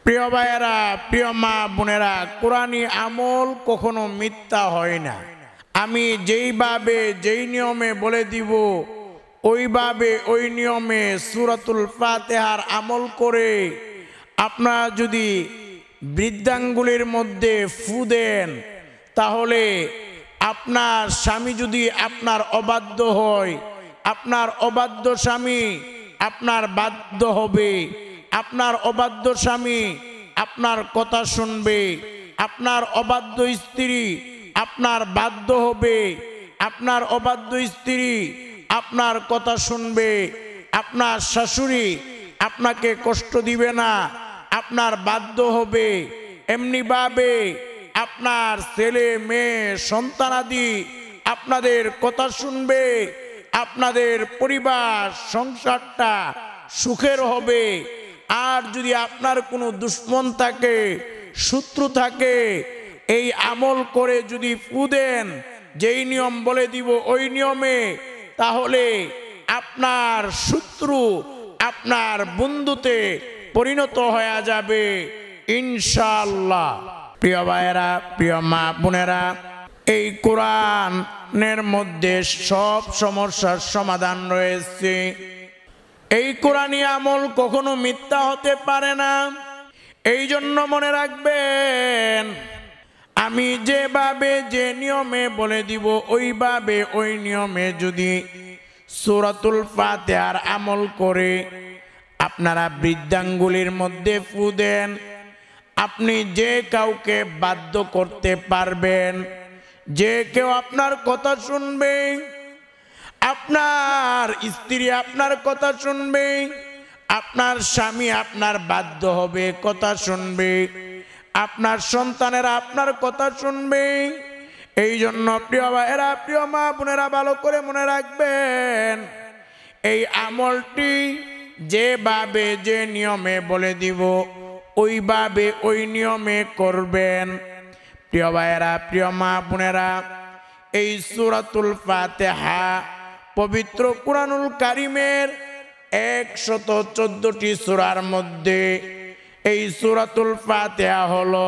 প্রিয় ভাইয়েরা, প্রিয় মা বোনেরা, কোরআনী আমল কখনো মিথ্যা হয় না। আমি যেইভাবে যেই নিয়মে বলে দিব ওইভাবে ওই নিয়মে সূরাতুল ফাতিহার আমল করে আপনারা যদি বৃদ্ধাঙ্গুলির মধ্যে ফু দেন, তাহলে আপনার স্বামী যদি আপনার অবাধ্য হয়, আপনার অবাধ্য স্বামী আপনার বাধ্য হবে, আপনার অবাধ্য স্বামী আপনার কথা শুনবে, আপনার অবাধ্য স্ত্রী আপনার বাধ্য হবে, আপনার অবাধ্য স্ত্রী আপনার কথা শুনবে, আপনার শাশুড়ি আপনাকে কষ্ট দিবে না, আপনার বাধ্য হবে। এমনিভাবে আপনার ছেলে মেয়ে সন্তানাদি আপনাদের কথা শুনবে, আপনাদের পরিবার সংসারটা সুখের হবে। আর যদি আপনার কোনো দুশ্মন থাকে, শত্রু থাকে, এই আমল করে যদি ফু দেন, যেই নিয়ম বলে দিব ওই নিয়মে, তাহলে আপনার শত্রু আপনার বন্ধুতে পরিণত হয়ে যাবে ইনশাআল্লাহ। প্রিয় ভাইয়েরা, প্রিয় মা বোনেরা, এই কোরআনের মধ্যে সব সমস্যার সমাধান রয়েছে। এই কোরআনী আমল কখনো মিথ্যা হতে পারে না। এই জন্য মনে রাখবেন, আমি যেভাবে যে নিয়মে বলে দিব ওইভাবে ওই নিয়মে যদি সূরাতুল ফাতিহার আমল করে আপনারা বৃদ্ধাঙ্গুলির মধ্যে ফু দেন, আপনি যে কাউকে বাধ্য করতে পারবেন, যে কেউ আপনার কথা শুনবে, আপনার স্ত্রী আপনার কথা শুনবে, আপনার স্বামী আপনার বাধ্য হবে, কথা শুনবে, আপনার সন্তানেরা আপনার কথা শুনবে। এই জন্য প্রিয় ভাইয়েরা, প্রিয় মা বোনেরা, ভালো করে মনে রাখবেন, এই আমলটি যেভাবে যে নিয়মে বলে দিব ওইভাবে ওই নিয়মে করবেন। প্রিয় ভাইয়েরা, প্রিয় মা বোনেরা, এই সূরাতুল ফাতিহা পবিত্র কুরআনুল কারীমের 114টি সূরার মধ্যে এই সূরাতুল ফাতিহা হলো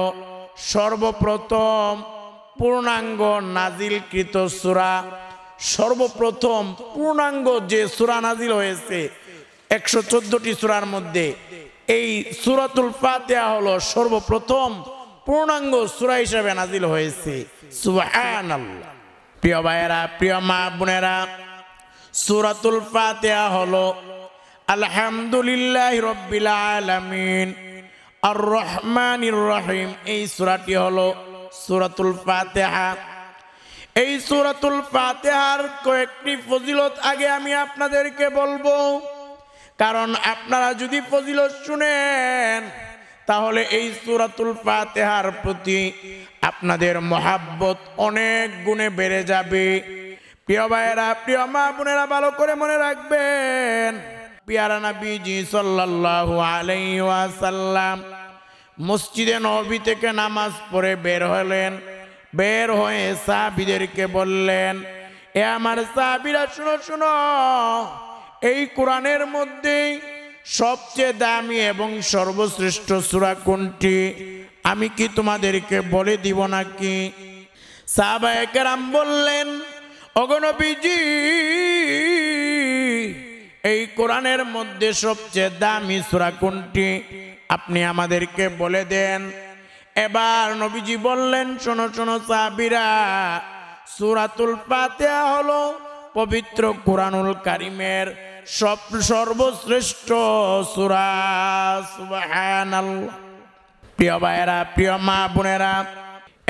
সর্বপ্রথম পূর্ণাঙ্গ নাজিলকৃত সূরা। সর্বপ্রথম পূর্ণাঙ্গ যে সূরা নাজিল হয়েছে 114টি সূরার মধ্যে এই সূরাতুল ফাতিহা হলো সর্বপ্রথম পূর্ণাঙ্গ সূরা হিসেবে নাজিল হয়েছে। সুবহানাল্লাহ। প্রিয় ভাইয়েরা, প্রিয় মা বোনেরা, সূরাতুল ফাতিহা হলো আলহামদুলিল্লাহি রাব্বিল আলামিন আর রহমানির রহিম। এই সূরাটি হলো সূরাতুল ফাতিহা। এই সূরাতুল ফাতিহার কয়েকটি ফজিলত আগে আমি আপনাদেরকে বলবো, কারণ আপনারা যদি ফজিলত শুনেন তাহলে এই সূরাতুল ফাতিহার প্রতি আপনাদের মহাব্বত অনেক গুণে বেড়ে যাবে। প্রিয় ভাইয়েরা, প্রিয় মা বোনেরা, ভালো করে মনে রাখবেন, পিয়ারা নবীজি সাল্লাল্লাহু আলাইহি ওয়াসাল্লাম মসজিদে নববী থেকে নামাজ পড়ে বের হলেন। বের হয়ে সাহাবীদেরকে বললেন, এ আমার সাহাবীরা, শুনো শুনো, এই কোরআনের মধ্যে সবচেয়ে দামি এবং সর্বশ্রেষ্ঠ সূরা কোনটি? আমি কি তোমাদেরকে বলে দিব নাকি? সাহাবায়ে কেরাম বললেন, ওগো নবীজি, এই কোরআনের মধ্যে সবচেয়ে দামি সূরা কোনটি? আপনি আমাদেরকে বলে দেন। এবার নবীজি বললেন, শোনো শোনো সাহাবীরা, সূরাতুল ফাতিহা হলো পবিত্র কুরআনুল কারীমের সর্বশ্রেষ্ঠ সূরা। সুবহানাল্লাহ। প্রিয় ভাইয়েরা, প্রিয় মা বোনেরা,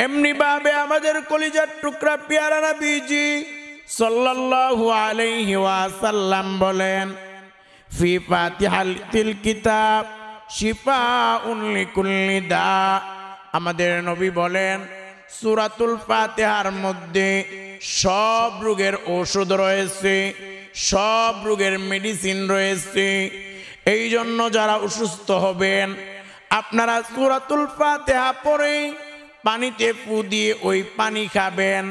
এমনি ভাবে আমাদের কলিজার টুকরা পিয়ারা নবীজি সাল্লাল্লাহু আলাইহি ওয়াসাল্লাম বলেন, ফি ফাতিহাতিল কিতাব শিফাউন লিকুল্লি দা। আমাদের নবী বলেন, সূরাতুল ফাতিহার মধ্যে সব রোগের ঔষধ রয়েছে, সব রোগের মেডিসিন রয়েছে। এই জন্য যারা অসুস্থ হবেন, আপনারা সূরাতুল ফাতিহা পড়ে পানিতে ফু দিয়ে ওই পানি খাবেন,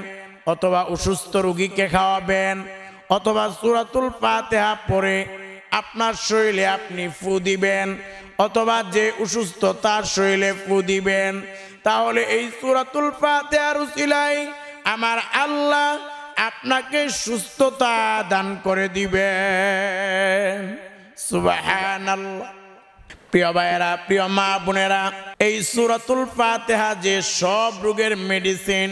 অথবা অসুস্থ রোগীকে খাওয়াবেন, অথবা সূরাতুল ফাতিহা পড়ে আপনার শরীরে আপনি ফু দিবেন, অথবা যে অসুস্থ তার শরীরে ফু দিবেন, তাহলে এই সূরাতুল ফাতিহার উসিলায় আমার আল্লাহ আপনাকে সুস্থতা দান করে দিবেন। সুবহানাল্লাহ। প্রিয় ভাইয়েরা, প্রিয় মা বোনেরা, এই সূরাতুল ফাতিহা যে সব রোগের মেডিসিন,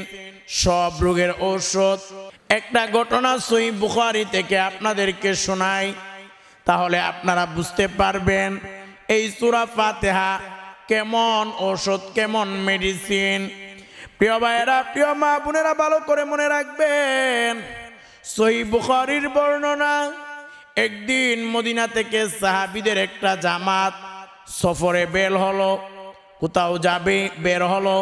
সব রোগের ঔষধ। একটা ঘটনা সহিহ বুখারী থেকে আপনাদেরকে শোনাই, তাহলে আপনারা বুঝতে পারবেন এই সূরা ফাতিহা কেমন ঔষধ, কেমন মেডিসিন। প্রিয় ভাইয়েরা, প্রিয় মা বোনেরা, ভালো করে মনে রাখবেন, সহিহ বুখারীর বর্ণনা, একদিন মদিনা থেকে সাহাবীদের একটা জামাত সফরে বের হলো, কোথাও যাবে বের হলো।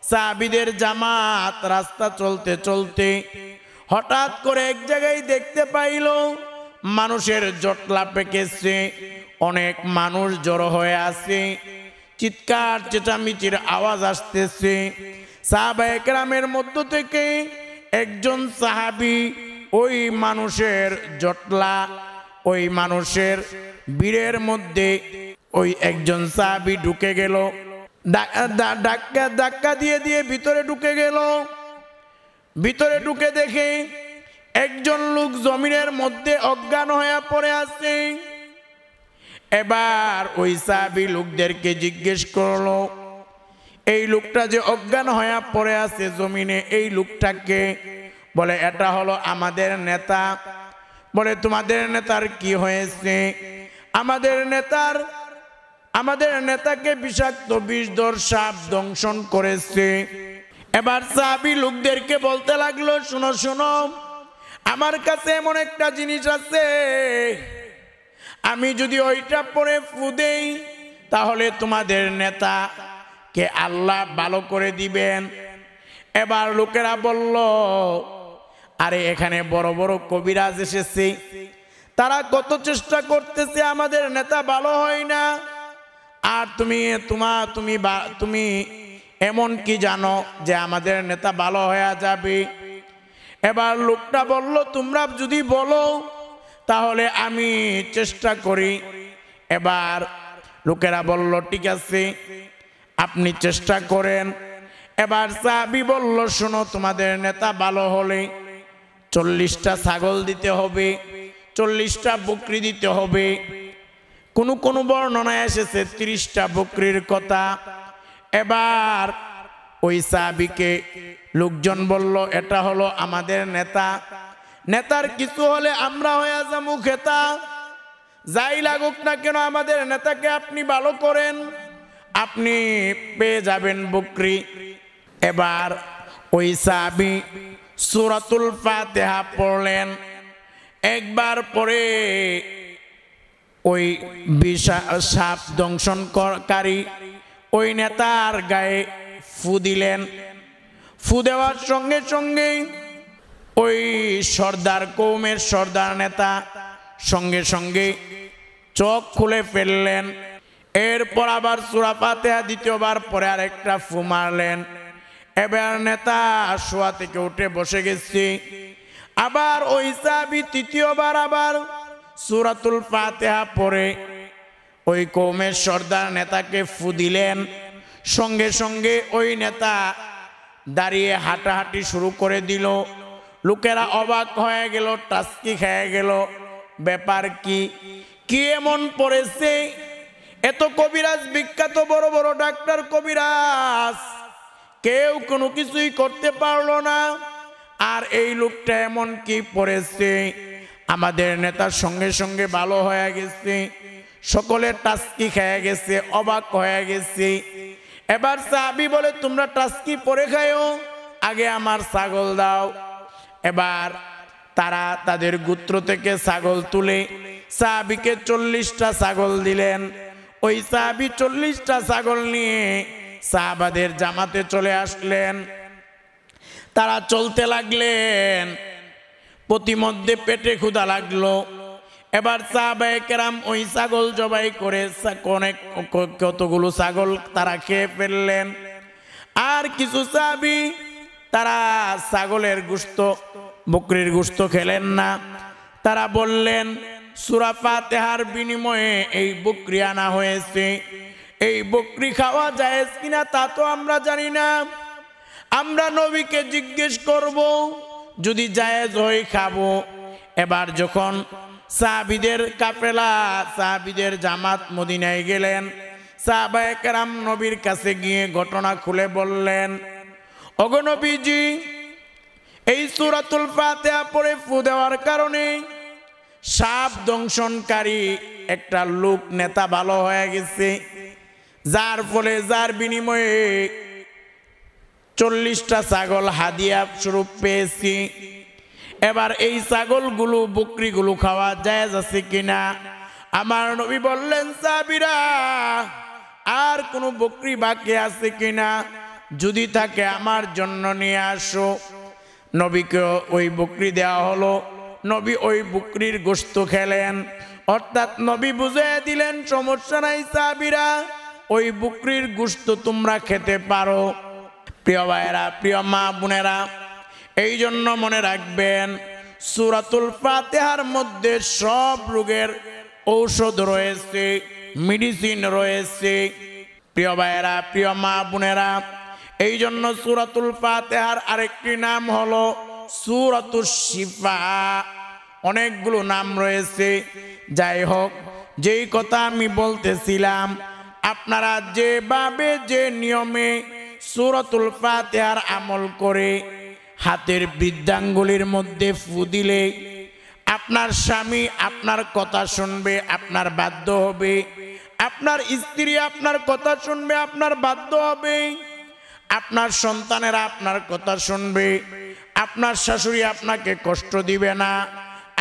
সাহাবীদের জামাত রাস্তা চলতে চলতে হঠাৎ করে এক জায়গায় দেখতে পাইল মানুষের জটলা পেকেছে, অনেক মানুষ জড়ো হয়ে আছে, চিৎকার চেঁচামেচির আওয়াজ আসতেছে। সাহাবায়ে কেরামের মধ্য থেকে একজন সাহাবী ওই মানুষের জটলা, ওই মানুষের ভিড়ের মধ্যে ওই একজন সাহাবী ঢুকে গেল, ধাক্কা দিয়ে দিয়ে ভিতরে ঢুকে গেল। ভিতরে ঢুকে দেখে একজন লোক জমিনের মধ্যে অজ্ঞান হয়ে পড়ে আছে। এবার ওই সাহাবী লোকদেরকে জিজ্ঞেস করলো, এই লোকটা যে অজ্ঞান হয়ে পড়ে আছে জমিনে, এই লোকটাকে? বলে এটা হলো আমাদের নেতা। বলে তোমাদের নেতার কি হয়েছে? আমাদের নেতাকে বিষাক্ত বিষধর সাপ দংশন করেছে। এবার সাহাবী লোকদেরকে বলতে লাগলো, শোনো শোনো, আমার কাছে এমন একটা জিনিস আছে, আমি যদি ওইটা পরে ফু দেই তাহলে তোমাদের নেতাকে আল্লাহ ভালো করে দিবেন। এবার লোকেরা বলল, আরে এখানে বড় বড় কবিরাজ এসেছে, তারা কত চেষ্টা করতেছে, আমাদের নেতা ভালো হয় না, আর তুমি এমন কি জানো যে আমাদের নেতা ভালো হয়ে যাবে? এবার লোকটা বলল, তোমরা যদি বলো তাহলে আমি চেষ্টা করি। এবার লোকেরা বলল, ঠিক আছে আপনি চেষ্টা করেন। এবার সাহাবী বলল, শোনো, তোমাদের নেতা ভালো হলে 40টা ছাগল দিতে হবে, 40টা বকরি দিতে হবে। কোন বর্ণনায় এসেছে 30টা বকরির কথা। এবার ওই সাহাবীকে লোকজন বলল, এটা হলো আমাদের নেতা, নেতার কিছু হলে আমরা হয়ে যাবো খেতা, যাই লাগুক না কেন আমাদের নেতাকে আপনি ভালো করেন, আপনি পেয়ে যাবেন বকরি। এবার ওই সাহাবী সূরাতুল ফাতিহা পড়লেন। একবার পরে ওই সাপ দংশনকারী ওই নেতার গায়ে ফু দিলেন। ফু দেওয়ার সঙ্গে সঙ্গে ওই সর্দার, কৌমের সর্দার নেতা সঙ্গে সঙ্গে চোখ খুলে ফেললেন। এরপর আবার সূরা ফাতিহা দ্বিতীয়বার পরে আরেকটা ফু মারলেন। এবার নেতা শোয়া থেকে উঠে বসে গেছে। আবার ওই সাহাবী তৃতীয়বার আবার সূরাতুল ফাতিহা পড়ে ওই কওমের সর্দার নেতাকে ফু দিলেন। সঙ্গে সঙ্গে ওই নেতা দাঁড়িয়ে হাঁটাহাঁটি শুরু করে দিল। লোকেরা অবাক হয়ে গেল, টাস্কি খেয়ে গেল, ব্যাপার কি, কি এমন পড়েছে? এত কবিরাজ, বিখ্যাত বড় বড় ডাক্তার কবিরাজ, কেউ কোনো কিছুই করতে পারলো না, আর এই লোকটা এমন কি পড়েছে? আমাদের নেতার সঙ্গে সঙ্গে ভালো হয়ে গেছে। সকলে টাস্কি খেয়ে গেছে, অবাক হয়ে গেছে। এবার সাহাবী বলে, তোমরা টাস্কি পরে খাও, আগে আমার ছাগল দাও। এবার তারা তাদের গোত্র থেকে ছাগল তুলে সাহাবীকে 40টা ছাগল দিলেন। ওই সাহাবী 40টা ছাগল নিয়ে সাহাবাদের জামাতে চলে আসলেন। তারা চলতে লাগলেন, প্রতিমধ্যে পেটে ক্ষুধা লাগলো। এবার সাহাবায়ে কেরাম ওই ছাগল জবাই করে কতগুলো ছাগল তারা খেয়ে ফেললেন। আর কিছু সাহাবী তারা ছাগলের গোশত, বকরির গোশত খেলেন না। তারা বললেন, সূরা ফাতিহার বিনিময়ে এই বকরি আনা হয়েছে। এই বকরি খাওয়া জায়েজ কিনা তা তো আমরা জানি না। আমরা নবীকে জিজ্ঞেস করব, যদি জায়েজ হয় খাবো। এবার যখন সাহাবীদের কাফেলা, সাহাবীদের জামাত মদিনায় গেলেন, সাহাবায়ে কেরাম নবীর কাছে গিয়ে ঘটনা খুলে বললেন, ওগো নবীজি, এই সূরাতুল ফাতিহা পড়ে ফু দেওয়ার কারণে সাপ দংশনকারী একটা লোক নেতা ভালো হয়ে গেছে, যার ফলে যার বিনিময়ে 40টা ছাগল হাদিয়া স্বরূপ পেয়েছি। এবার এই ছাগলগুলো বকরিগুলো খাওয়া জায়েজ আছে কিনা? আমার নবী বললেন, সাহাবীরা, আর কোনো বকরি বাকি আছে কিনা? যদি থাকে আমার জন্য নিয়ে আসো। নবীকে ওই বকরি দেওয়া হলো। নবী ওই বকরির গোশত খেলেন, অর্থাৎ নবী বুঝিয়ে দিলেন, সমস্যা নাই সাহাবীরা, ওই বকরির গোশত তোমরা খেতে পারো। প্রিয় ভাইয়েরা, প্রিয় মা বোনেরা, এই জন্য মনে রাখবেন, সূরাতুল ফাতিহার মধ্যে সব রোগের ঔষধ রয়েছে, মেডিসিন রয়েছে। প্রিয় ভাইয়েরা, প্রিয় মা বোনেরা, এই জন্য সূরাতুল ফাতিহার আরেকটি নাম হলো সূরাতুশ শিফা। অনেকগুলো নাম রয়েছে। যাই হোক, যেই কথা আমি বলতেছিলাম, আপনারা যেভাবে যে নিয়মে সূরাতুল ফাতিহার আমল করে হাতের বৃদ্ধাঙ্গুলির মধ্যে ফু দিলে আপনার স্বামী আপনার কথা শুনবে, আপনার বাধ্য হবে। আপনার স্ত্রী আপনার কথা শুনবে, আপনার বাধ্য হবে। আপনার সন্তানেরা আপনার কথা শুনবে। আপনার শাশুড়ি আপনাকে কষ্ট দিবে না।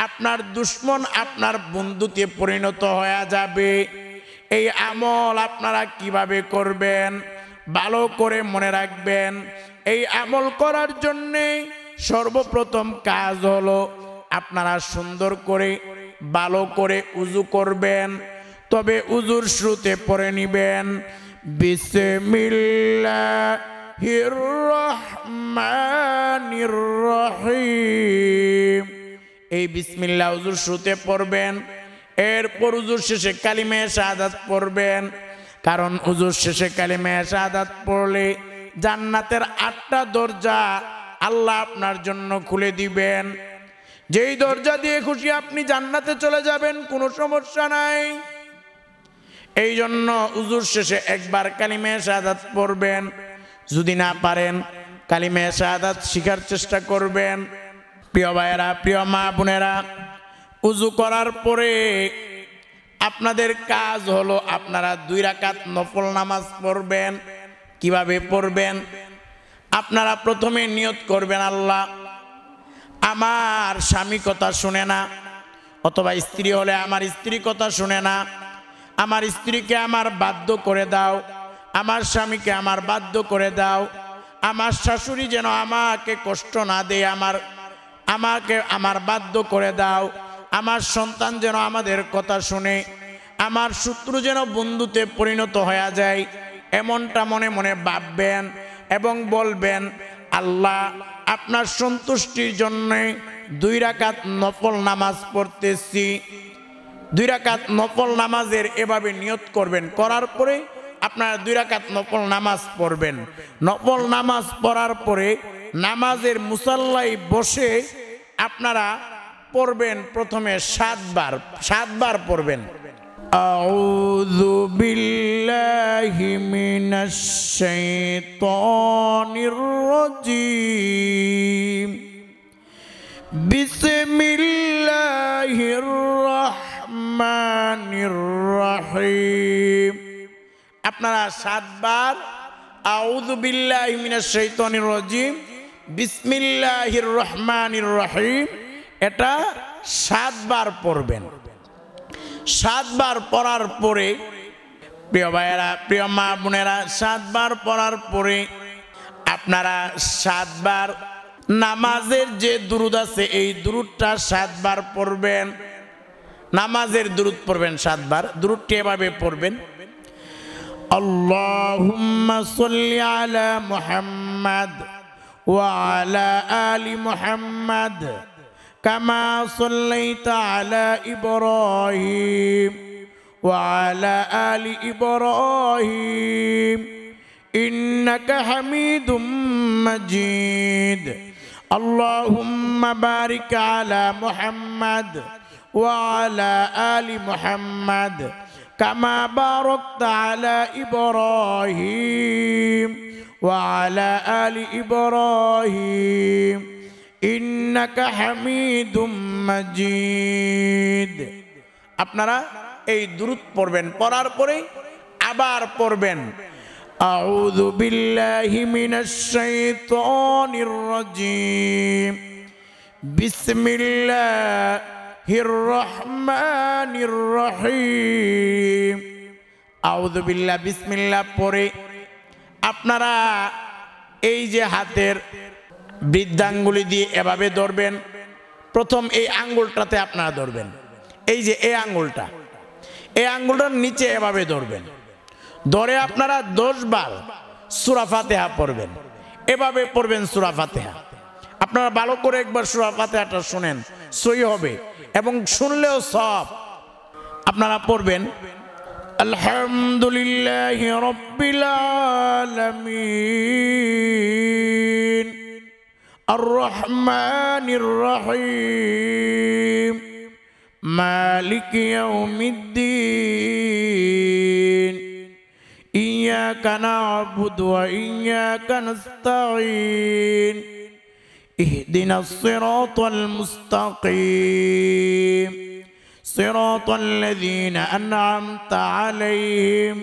আপনার দুশ্মন আপনার বন্ধুতে পরিণত হয়ে যাবে। এই আমল আপনারা কিভাবে করবেন ভালো করে মনে রাখবেন। এই আমল করার জন্যে সর্বপ্রথম কাজ হলো আপনারা সুন্দর করে ভালো করে উযু করবেন। তবে উযুর শুরুতে পড়ে নিবেন, বিসমিল্লাহির রহমানির রহিম। এই বিসমিল্লাহ উযুর শুরুতে পড়বেন। এরপর উযুর শেষে কালিমা শাহাদাত পড়বেন। কারণ উযুর শেষে কালিমা শাহাদাত পড়লে জান্নাতের 8টা দরজা আল্লাহ আপনার জন্য খুলে দিবেন। যেই দরজা দিয়ে খুশি আপনি জান্নাতে চলে যাবেন, কোনো সমস্যা নাই। এই জন্য উযুর শেষে একবার কালিমা শাহাদাত পড়বেন। যদি না পারেন কালিমা শাহাদাত শিখার চেষ্টা করবেন। প্রিয় ভাইয়েরা, প্রিয় মা বোনেরা, উযু করার পরে আপনাদের কাজ হলো আপনারা 2 রাকাত নফল নামাজ পড়বেন। কিভাবে পড়বেন? আপনারা প্রথমে নিয়ত করবেন, আল্লাহ, আমার স্বামী কথা শুনে না, অথবা স্ত্রী হলে আমার স্ত্রী কথা শুনে না, আমার স্ত্রীকে আমার বাধ্য করে দাও, আমার স্বামীকে আমার বাধ্য করে দাও, আমার শাশুড়ি যেন আমাকে কষ্ট না দেয়, আমাকে আমার বাধ্য করে দাও, আমার সন্তান যেন আমাদের কথা শুনে, আমার শত্রু যেন বন্ধুতে পরিণত হয়ে যায়, এমনটা মনে মনে ভাববেন এবং বলবেন, আল্লাহ, আপনার সন্তুষ্টির জন্য 2 রাকাত নফল নামাজ পড়তেছি। 2 রাকাত নফল নামাজের এভাবে নিয়ত করবেন। করার পরে আপনারা 2 রাকাত নফল নামাজ পড়বেন। নফল নামাজ পড়ার পরে নামাজের মুসাল্লায় বসে আপনারা পড়বেন প্রথমে 7 বার পড়বেন। আউযু বিল্লাহি মিনাশ শাইতানির রাজীম। বিসমিল্লাহির রহমানির রহিম। আপনারা 7 বার আউযু বিল্লাহি মিনাশ শাইতানির রাজীম, বিসমিল্লাহির রহমানির রহিম, এটা 7 বার পড়বেন। 7 বার পড়ার পরে, প্রিয় ভাইয়েরা, প্রিয় মা বোনেরা, 7 বার পড়ার পরে আপনারা 7 বার নামাজের যে দুরুদ আছে এই দুরুদটা 7 বার পড়বেন। নামাজের দুরুদ পড়বেন 7 বার। দুরুদটি এভাবে পড়বেন, আল্লাহুম্মা সাল্লি আলা মুহাম্মাদ ওয়া আলা আলি মুহাম্মাদ কামা সাল্লাইতা আলা ইব্রাহিম ওয়া আলা আলি ইব্রাহিম ইন্নাকা হামিদুম মাজিদ আল্লাহুম্মা বারিক আলা মুহাম্মাদ ওয়া আলা আলি মুহাম্মাদ কামা বারাকতা আলা ইব্রাহিম ওয়া আলা আলি ইব্রাহিম ইন্নাকা হামিদুম মাজিদ। আপনারা এই দুরূদ পড়বেন, পড়ার পরে আবার পড়বেন আউযু বিল্লাহি মিনাশ শাইতানির রাজীম বিসমিল্লাহির রহমানির রহিম। আউযু বিল্লাহ বিসমিল্লাহ পড়ে আপনারা এই যে হাতের বৃদ্ধাঙ্গুলি দিয়ে এভাবে ধরবেন। প্রথম এই আঙ্গুলটাতে আপনারা ধরবেন, এই যে এই আঙ্গুলটার নিচে এভাবে ধরবেন। ধরে আপনারা 10 বার সূরা ফাতিহা পড়বেন, এভাবে পড়বেন সূরা ফাতিহা। আপনারা ভালো করে একবার সূরা ফাতিহাটা শুনেন, সই হবে এবং শুনলেও সব। আপনারা পড়বেন আলহামদুলিল্লাহি রাব্বিল আলামিন আর রহমানির রহিম মালিকি ইয়াউমিদ্দিন ইয়্যাকা না'বুদু ওয়া ইয়্যাকা নাস্তাঈন ইহদিনাস সিরাতাল মুস্তাকিম সিরাতাল লাযীনা আন'আমতা আলাইহিম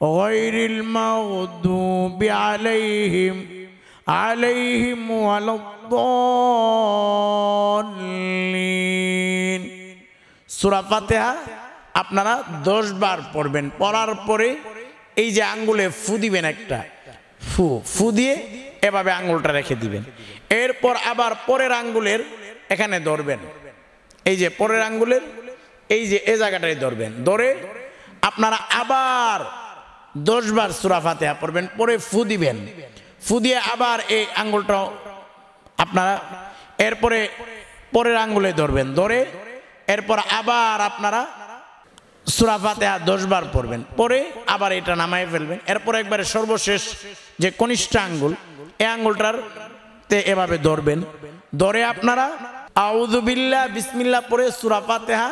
গায়রিল মাগদুবি আলাইহিম ওয়ালাদ-দাল্লিন। সূরা ফাতিহা আপনারা 10 বার পড়বেন। পড়ার পরে এই যে আঙ্গুলে ফু দিবেন, একটা ফু দিয়ে এভাবে আঙ্গুলটা রেখে দিবেন। এরপর আবার পরের আঙ্গুলের এখানে ধরবেন, এই যে পরের আঙ্গুলের এই যে এই জায়গাটায় ধরবেন। ধরে আপনারা আবার 10 বার সূরা ফাতিহা পড়বেন, পরে ফু দিবেন। ফু দিয়ে আবার এই আঙ্গুলটা আপনারা এরপরে পরের আঙ্গুলে ধরবেন। ধরে এরপর আবার আপনারা সূরা ফাতিহা 10 বার পড়বেন, পরে আবার এটা নামায় ফেলবেন। এরপর একবারে সর্বশেষ যে কনিষ্ঠ আঙ্গুল, এই আঙ্গুলটার তে এভাবে ধরবেন। ধরে আপনারা আউযু বিল্লাহ বিসমিল্লাহ পড়ে সূরা ফাতিহা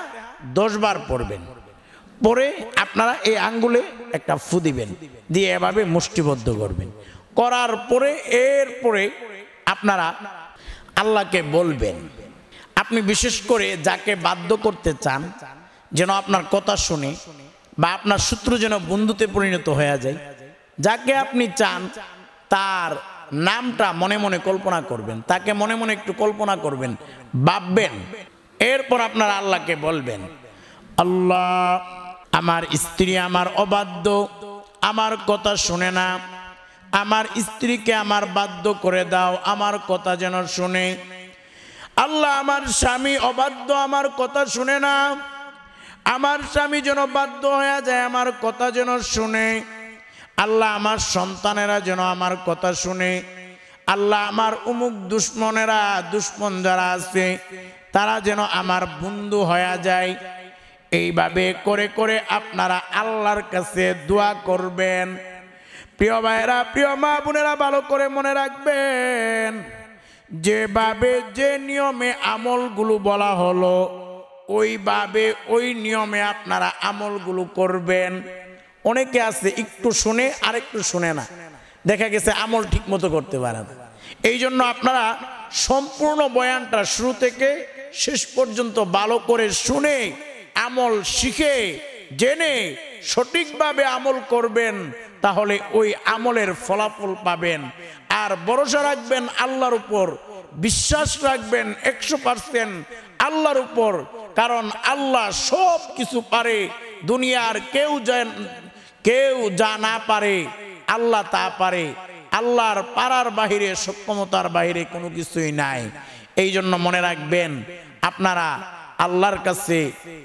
10 বার পড়বেন। পরে আপনারা এই আঙ্গুলে একটা ফু দিবেন, দিয়ে এভাবে মুষ্টিবদ্ধ করবেন। করার পরে এরপরে আপনারা আল্লাহকে বলবেন। আপনি বিশেষ করে যাকে বাধ্য করতে চান যেন আপনার কথা শুনে, বা আপনার শত্রু যেন বন্ধুতে পরিণত হয়ে যায়, যাকে আপনি চান তার নামটা মনে মনে কল্পনা করবেন, তাকে মনে মনে একটু কল্পনা করবেন, ভাববেন। এরপর আপনারা আল্লাহকে বলবেন, আল্লাহ আমার স্ত্রী আমার অবাধ্য, আমার কথা শুনে না, আমার স্ত্রীকে আমার বাধ্য করে দাও, আমার কথা যেন শুনে। আল্লাহ আমার স্বামী অবাধ্য, আমার কথা শুনে না, আমার স্বামী যেন বাধ্য হয়ে যায়, আমার কথা যেন শুনে। আল্লাহ আমার সন্তানেরা যেন আমার কথা শুনে। আল্লাহ আমার অমুক দুশ্মনেরা, দুশ্মন যারা আছে তারা যেন আমার বন্ধু হয়ে যায়। এইভাবে করে করে আপনারা আল্লাহর কাছে দোয়া করবেন। প্রিয় ভাইরা, প্রিয় মা বোনেরা, ভালো করে মনে রাখবেন, যেভাবে যে নিয়মে আমলগুলো বলা হলো ওইভাবে ওই নিয়মে আপনারা আমলগুলো করবেন। অনেকে আছে একটু শুনে আর একটু শুনে না, দেখা গেছে আমল ঠিক মতো করতে পারে না। এই জন্য আপনারা সম্পূর্ণ বয়ানটা শুরু থেকে শেষ পর্যন্ত ভালো করে শুনে আমল শিখে জেনে সঠিকভাবে আমল করবেন, তাহলে ওই আমলের ফলাফল পাবেন। আর ভরসা রাখবেন আল্লাহর উপর, বিশ্বাস রাখবেন 100% আল্লাহর উপর, কারণ আল্লাহ সব কিছু পারে। দুনিয়ার কেউ যা না পারে আল্লাহ তা পারে। আল্লাহর পারার বাহিরে, সক্ষমতার বাহিরে কোনো কিছুই নাই। এই জন্য মনে রাখবেন, আপনারা আল্লাহর কাছে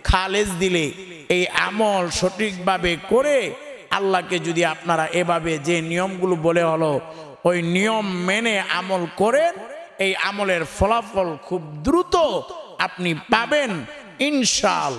খালেজ দিলে এই আমল সঠিকভাবে করে আল্লাহকে যদি আপনারা এভাবে যে নিয়মগুলো বলে হলো ওই নিয়ম মেনে আমল করেন, এই আমলের ফলাফল খুব দ্রুত আপনি পাবেন ইনশাআল্লাহ।